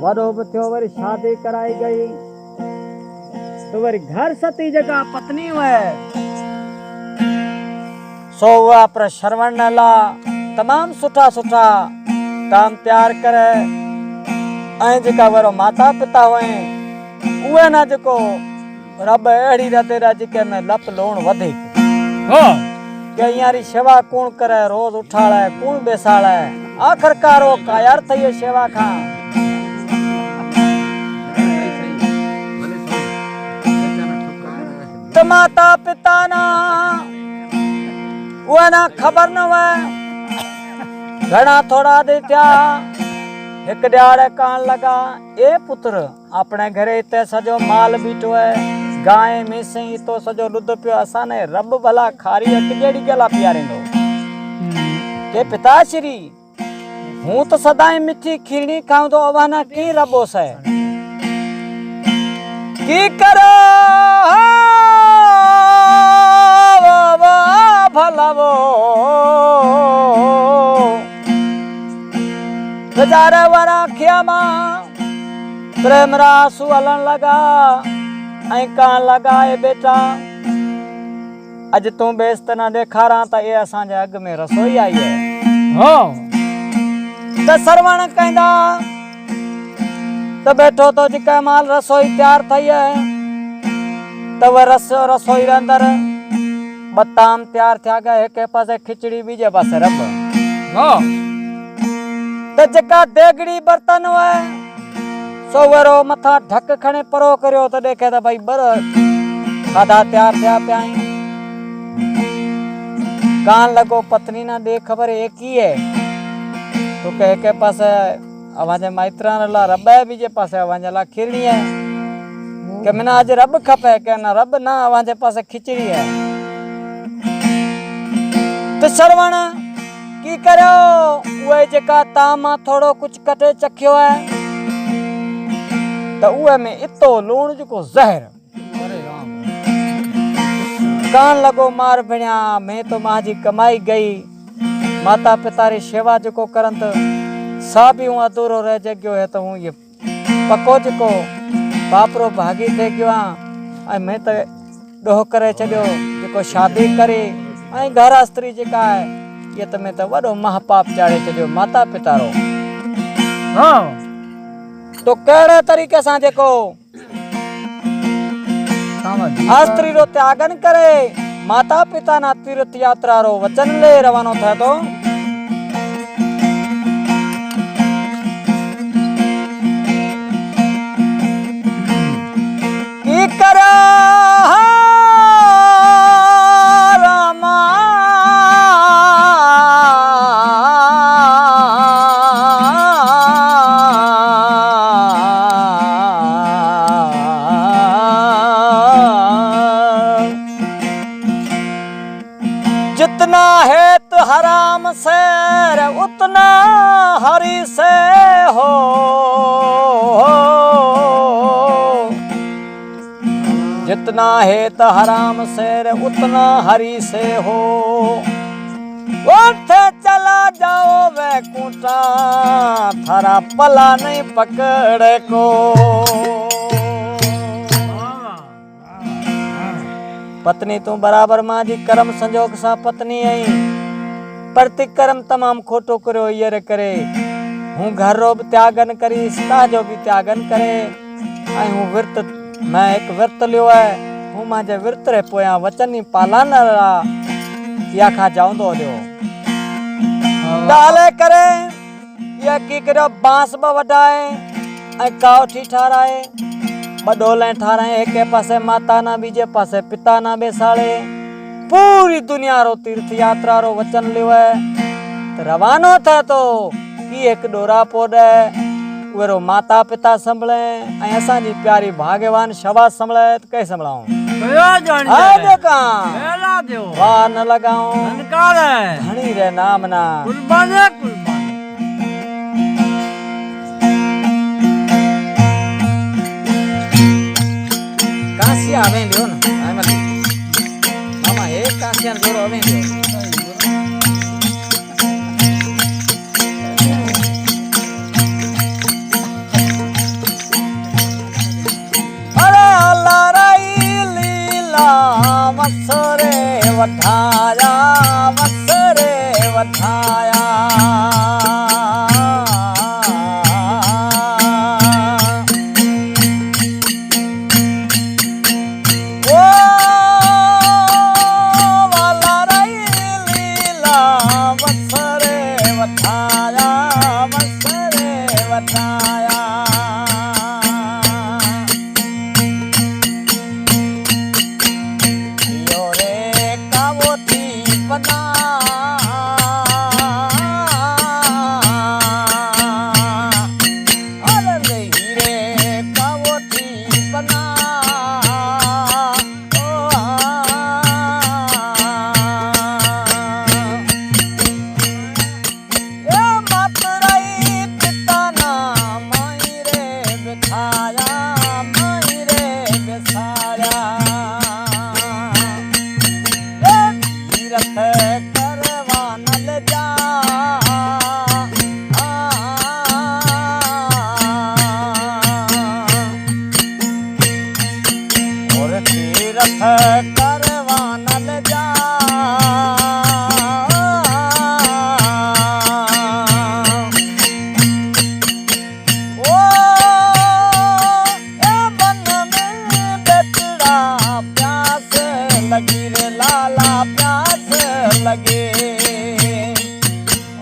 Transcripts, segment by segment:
वॾो बि थियो, वरी शादी कराई गई तो वरी घर सती जगह पत्नी हुए सो हुआ पर श्रवण ला तमाम सुठा सुठा काम तैयार करे ऐं जेका वरो माता पिता हुए उहे ना जेको रब अहिड़ी रते जेके में लप लोण वधीक के यारी सेवा कौन करे, रोज उठाड़े कौन बेसाड़े, आखिरकार वो कायर थई सेवा खां तो माता पिता ना वो ना खबर न हुए घना थोड़ा दे थिया एक ॾियारे कान लगा ए पुत्र अपने घरे ते सजो माल बीठो है, गाय में से तो सजो दुध पियो असाने रब भला खारी अट जेड़ी गला पियारेंदो के पिताश्री हूं तो सदाई मिठी खीरणी खाऊं तो अवाना की रबो से की करो भला वो गुजारे वारा खियामा प्रेम रासु हलन लगा ऐं कान लगा ए बेटा अज तू बेस्त न ॾेखारा त ये असांजे अग में रसोई आई है हो त सरवण कहंदा त बैठो तो जिका माल रसोई तैयार थई है त व रसोई रे अंदर बताम तैयार थिया गए के पासे खिचड़ी बीजे पासे रब हो त जेका देगड़ी बर्तन हुए सो वरो मथा ढक खणे परो करियो तो देखे त भाई बर खाधा तैयार थिया प्याई कान लगो पत्नी ना दे खबर एक ही है तो कह के पास अवाजे माइत्रा ला रब है बीजे पासे अवाजे ला खीरणी है के मना आज रब खपे के ना रब ना अवाजे पासे खिचड़ी है तो श्रवण की करो वो जेका तामा थोड़ो कुछ कटे चखियो है तो उहे में इतो लूण जो जहर कान लगो मार भणिया मैं तो मां जी कमाई गई माता पिता री सेवा जो करन तो सा भी हूँ अधूरो रह गयो है तो हूँ ये पको जो बापरो भागी थे गयो मैं तो डोह करे छो जो शादी करे घर स्त्री जेका है ये तो मैं तो वडो महापाप चाड़े छो माता पिता रो हाँ तो केड़े तरीके से जेको स्त्री रो त्यागन करे माता पिता ना तीर्थ यात्रा रो वचन ले रवानो था तो की करा रामा जितना है तो हराम से उतना हरि से हो जितना है तो हराम से उतना हरि से हो उठ चला जाओ वैकुंठा थारा पला नहीं पकड़े को पत्नी तू बराबर मां जी कर्म संजोग सा पत्नी आई प्रति कर्म तमाम खोटो करो ये करे हूँ घर रो भी त्यागन करी सीता जो भी त्यागन करे आई हूँ विरत मैं एक विरत लियो है हूँ मांजे विरत रे पोया वचन ही पाला न या खा जाऊं दो लियो डाले करे ये की करो बांस ब वडाए ऐ कावठी ठाराए बडोले ठाराए एक पासे माता ना बीजे पासे पिता ना बेसाड़े पूरी दुनिया रो तीर्थ यात्रा रो वचन लियो है तो रवानो था तो की एक डोरा पोडे वेरो माता पिता संभले ऐसा जी प्यारी भाग्यवान शवा संभले तो कैसे संभलाऊं देखा वाह न लगाऊं धनी रे नाम ना कासिया आवे लियो ना मामा एक कासिया जोरो आवे लियो वठाया यो रे कावो थी बना अरे हीरे कावो थी बना करवान ले जा ओ ए बन में बेटड़ा प्यास लगी रे लाला प्यास लगे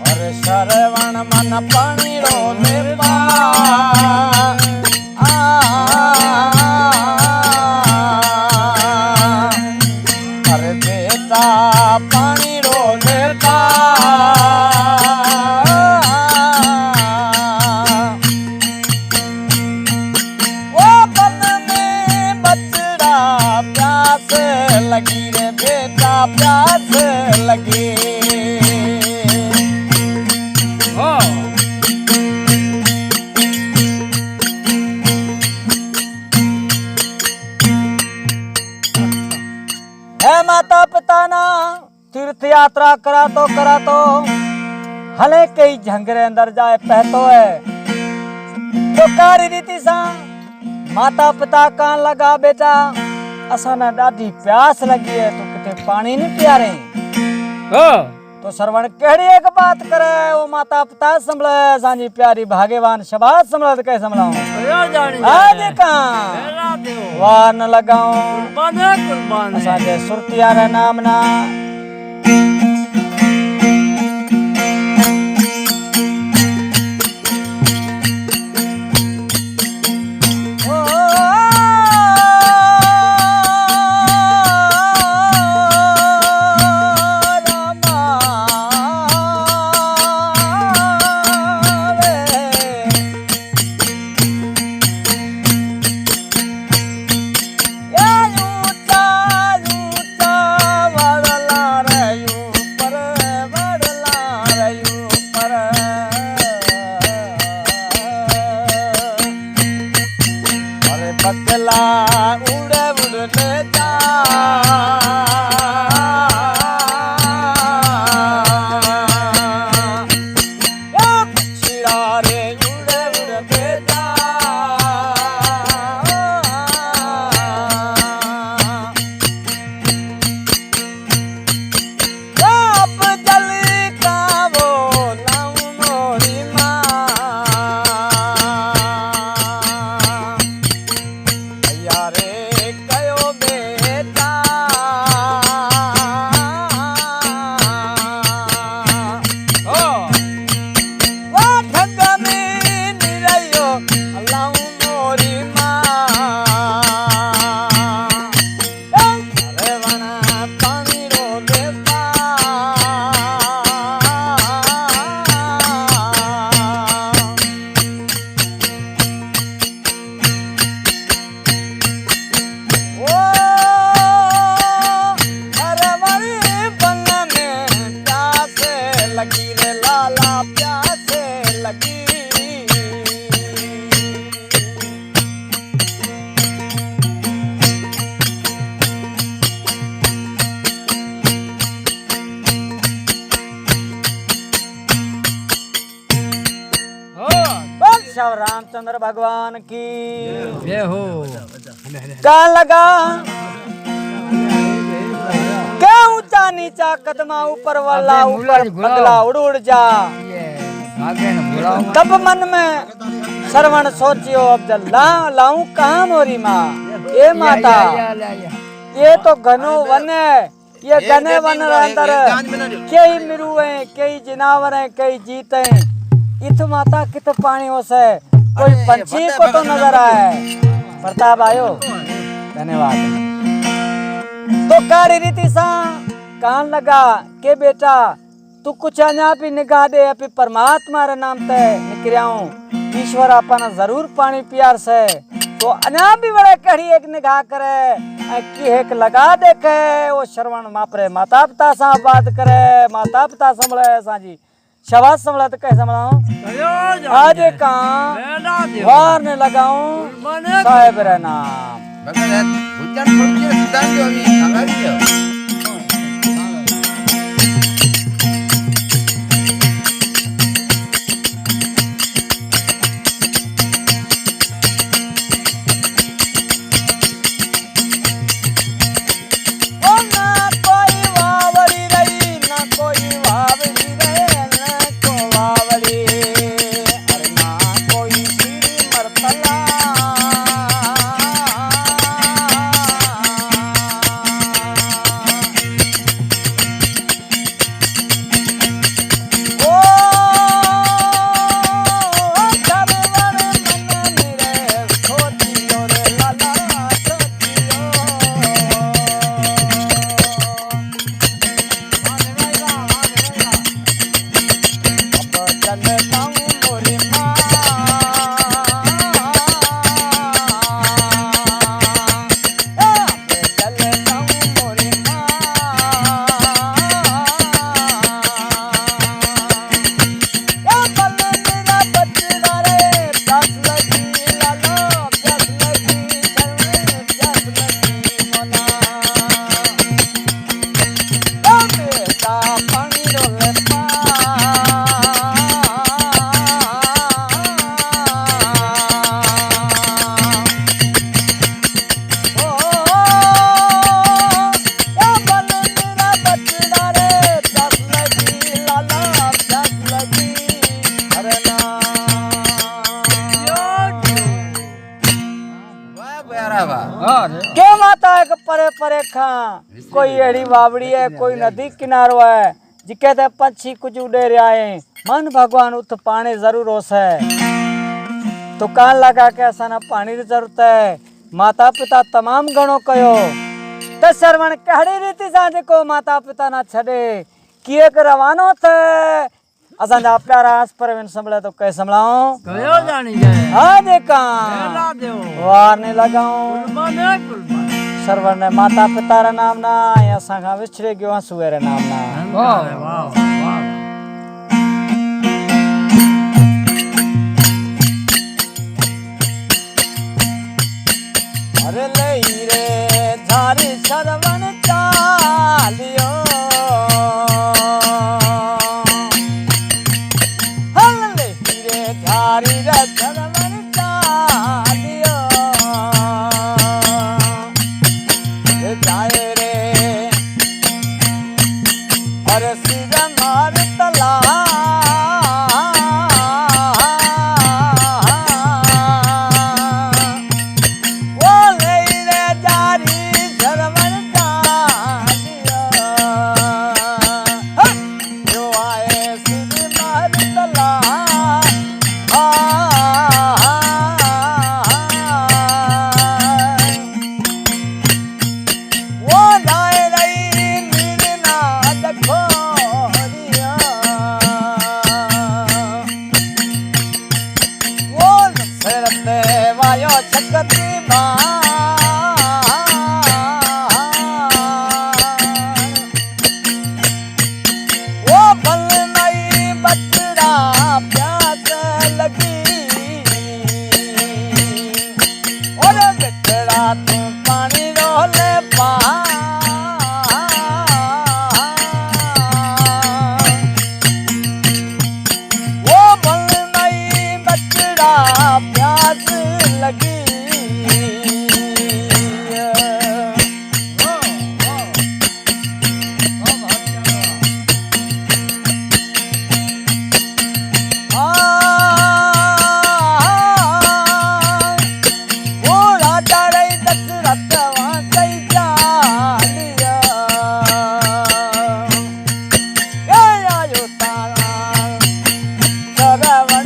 और श्रवण मन पानी रो ले पा पानी रोले का वो बन में बचड़ा प्यास लगी रे बेटा प्यास लगी माता पिता ना तीर्थ यात्रा करा तो हले कई झंगरे अंदर जाए पहतो है तो कारी रीति सा माता पिता कान लगा बेटा असा ना डाढी प्यास लगी है तो किथे पानी नहीं पिया रहे तो सरवण केड़ी एक बात करे वो माता पिता संभले सांजी प्यारी भाग्यवान शबाद संभल के संभलाऊं आज कहां वार न लगाऊं कुर्बान असांजे सुरतिया रे नाम ना बदला उड़े उड़ने जा छिरारे उड़े उड़ने जा अब जल का वो लाऊं मोरी माँ केशव रामचंद्र भगवान की जय हो। कान लगा क्या ऊंचा नीचा कदमा ऊपर वाला ऊपर बगला उड़ उड़ जा। तब मन में श्रवण सोचियो अब लाऊं कहाँ मोरी माँ। ये माता ये तो घनो वन है, ये घने वन अंदर कई मिरू है, कई जिनावर है, कई जीत है। इत माता कित पानी हो से कोई पंछी को तो नजर आए। प्रताप आयो धन्यवाद। तो काड़ी रीति सा कान लगा के बेटा तू कुछ अञा भी निगाह दे अपने परमात्मा रे नाम ते निकरियाऊं ईश्वर अपना जरूर पानी प्यार से तो अञा भी बड़े कड़ी एक निगाह करे की एक लगा देखे वो श्रवण मापरे माता पिता सा बात करे माता पिता संभले साजी शबाद संभले तो कैसे संभलाऊं आज का वार ने लगाऊं साहेब रे नाम भगत भुजन फुटके सिद्धांत जो अभी आगाड़ी के माता है परे परे खा कोई एड़ी बावड़ी है कोई नदी किनारो है जिके ते पंछी कुछ उड़े रहा है मन भगवान उत पानी जरूर हो से तो कान लगा के ऐसा ना पानी की जरूरत है माता पिता तमाम गणों कयो तो श्रवण कहड़ी रीति साझे को माता पिता ना छड़े किए के रवानो थे असा जा प्यारा आस पर विन संभले तो कैसे संभलाऊं कयो जानी जाए हाँ देखा मेला देव वार नहीं लगाऊं कुर्बाने कुर्बान सर्वर ने माता पिता रे नाम ना या संगा विछड़े गयो सुवे रे नाम ना वाह वाह वाह अरे लई रे झारी सरवन चालियो हल लई रे झारी रे सरवन चालियो जाए रे और सिर मार तला Baba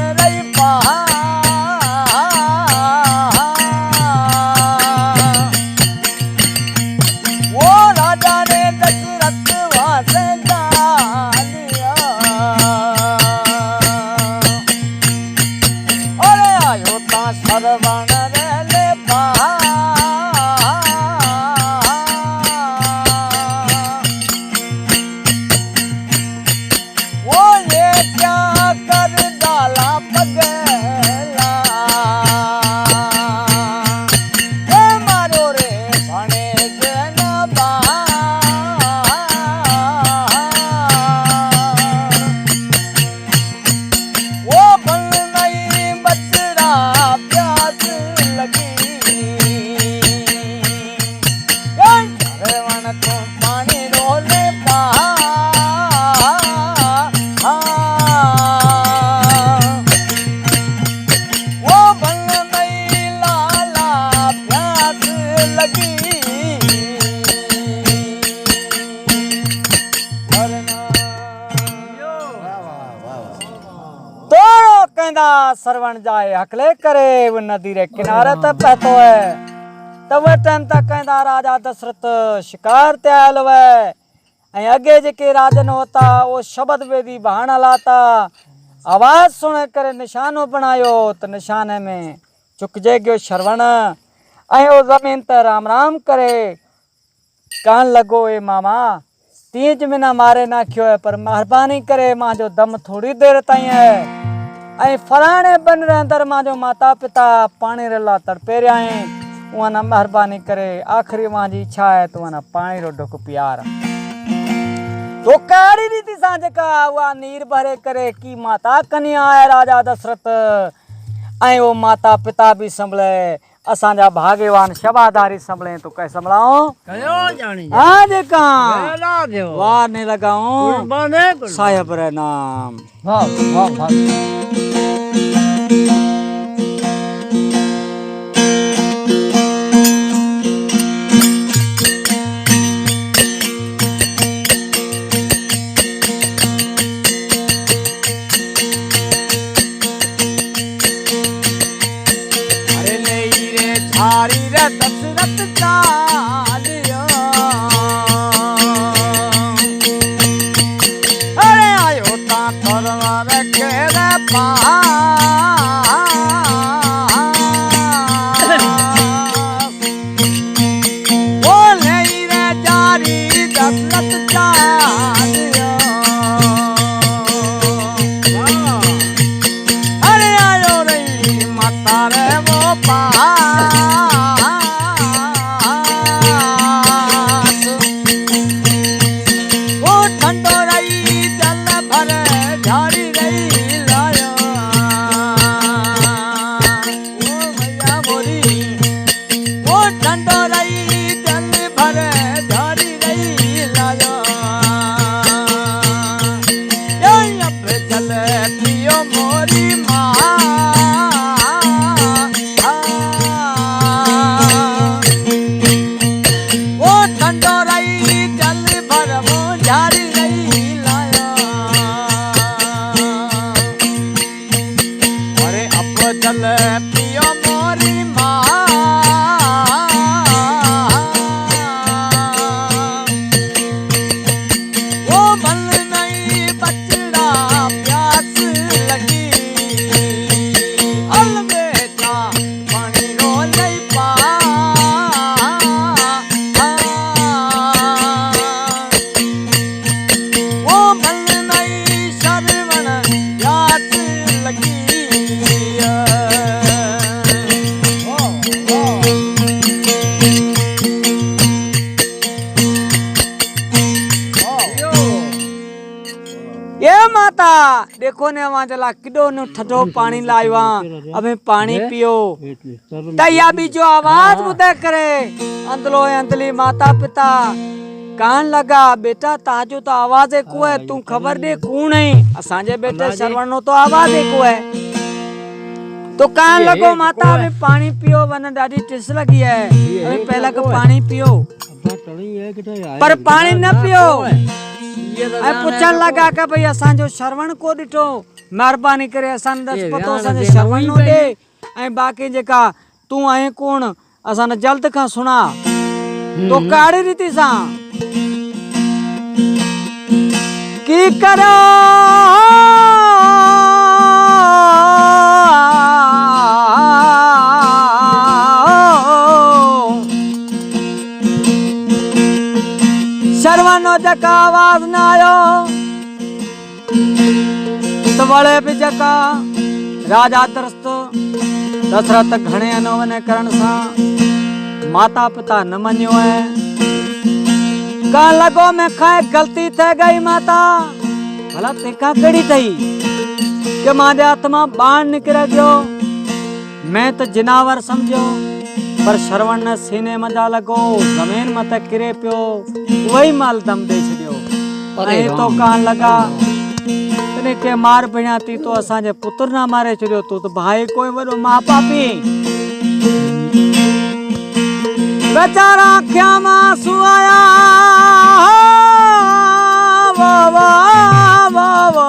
आयो ता सरवण रे ले वो ये क्या कर डाला पगला हे मारो रे भने जनबा वो बन नहीं बचड़ा प्यास लगी सरवण को पानी रोले पा वो बन नहीं लाला प्यास लगी तो कहंदा सरवण जाए हकले करे वो नदी रे किनारे ते पहतो है तब टाइम तक कहंदा राजा दशरथ शिकार ते आयल वे ऐं अगे जेके राजन होता वो शब्द वेदी बहाना लाता आवाज सुन करे निशानो बनायो तो निशाने में चुक जे गयो श्रवण ऐं वो जमीन ते राम राम करे कान लगो ए मामा तीज महीना मारे नाखियो है पर मेहरबानी करे मां जो दम थोड़ी देर ताईं है ऐं फलाणे बन रे अंदर मां जो माता पिता पानी रला तड़पे रहिया आहिनि उहा न मेहरबानी करे आखिरी मां जी इच्छा है तो न पानी रो ढुक प्यार तो कहिड़ी रीति सां जेका उहा नीर भरे करे की माता कन्या आहे राजा दशरथ ऐं वो माता पिता भी संभले असांजा भाग्यवान शबादारी संभले तो कैसे संभलाऊं कयो जानी जाए हाँ जेका मेला देव वार नहीं लगाऊं कुर्बाने साहेब रे नाम वाह वाह वाह अरे ले रे थारी रे दशरथ चालियो अरे आयो ता तरवार के रे वो ले रे जारी दशरथ चालियो अरे आयो रे माता रे वो वो ठंडो रही जल भर झाड़ी रही लायो ओ मैया मोरी वो ठंडो रही जल भर झाड़ी रही लायो अब जल पियो मोरी माँ वो ठंडो रही जल भर वो झाड़ी रही लाया अरे अब जल पियो मोरी माँ वो बन नहीं बचड़ा प्यास लगी अलबेटा पानी रो नहीं पा वो बन नहीं सरवण प्यास लगी ये माता देखो ने वहां चला किडो नु ठठो पानी लायवा अबे पानी पियो तैया भी जो आवाज बुदे करे अंदलो अंदली माता पिता कान लगा बेटा ताजो तो आवाज है को है तू खबर दे कौन है असांजे बेटे श्रवण नो तो आवाज है को है तो कान लगो माता अबे पानी पियो वने डाडी टिस लगी है अबे पहला को पानी पियो पर पानी न पियो ऐ पुछण लगा के भई असांजो श्रवण को ॾिठो महिरबानी करे असां दस पतो असांजे श्रवण नो दे ऐं बाकी जेका तू आहे कोण असां जल्द खां सुना तो काड़ी रीति सां की करो जका आवाज न आयो तो वळे भी जका राजा दशरथ घणे अनोवन करण सा माता पिता न मन्यो है कह लगो मैं खाए गलती थे गई माता भला तेका कड़ी थई के मारे आत्मा बाण निकल गयो मैं तो जिनावर समझो पर श्रवण ने सीने मजा लगो जमीन मत किरे पियो वही माल दम दे छड़ियो अरे तो कान लगा तने के मार पिण्याती तो असा जे पुत्र ना मारे छड़ियो तू तो भाई कोई वडो मां पापी बेचारा क्या मासू आया वा वा वा वा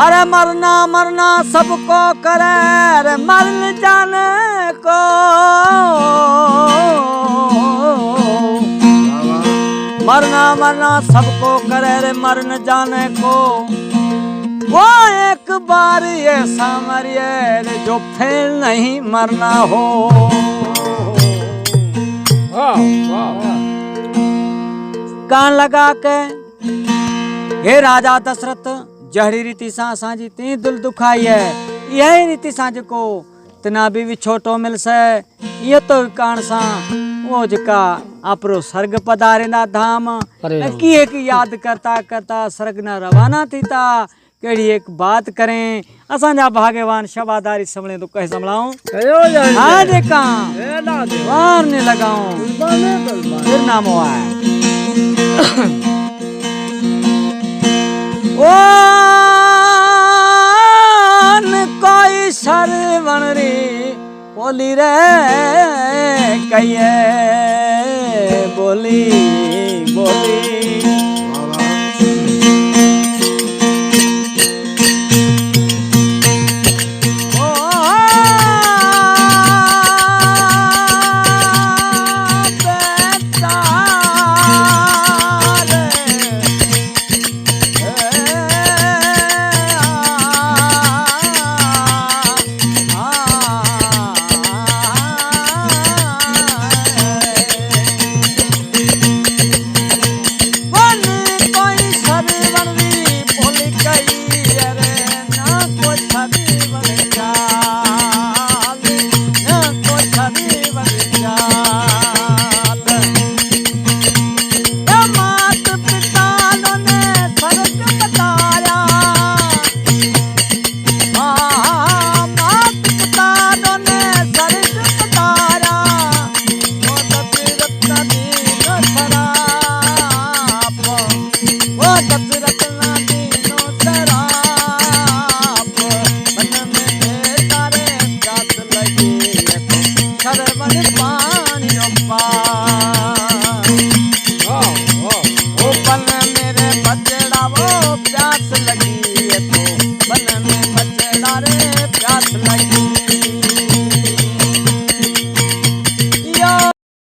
अरे मरना मरना सबको करे अरे मरन जाने को मरना मरना सबको करे रे मरन जाने को वो एक बार ये सामरिए रे जो फिर नहीं मरना हो कान लगा के हे राजा दशरथ जहरी रीति सा साजी ती दिल दुखाई है यही रीति साज को तना भी छोटो मिल से ये तो कान सा वो जका आपरो स्वर्ग पधारेना धाम की एक याद करता करता स्वर्ग न रवाना थी ता केड़ी एक बात करें असांजा भाग्यवान शबादारी संभले तो कह संभलाऊं हाँ देखा वार ने लगाऊं फिर नाम हुआ है ओ कोई सरवण री बोली रे कहिए बोली बोली प्यास लगी है तो बन में बचड़ा रे प्यास लगी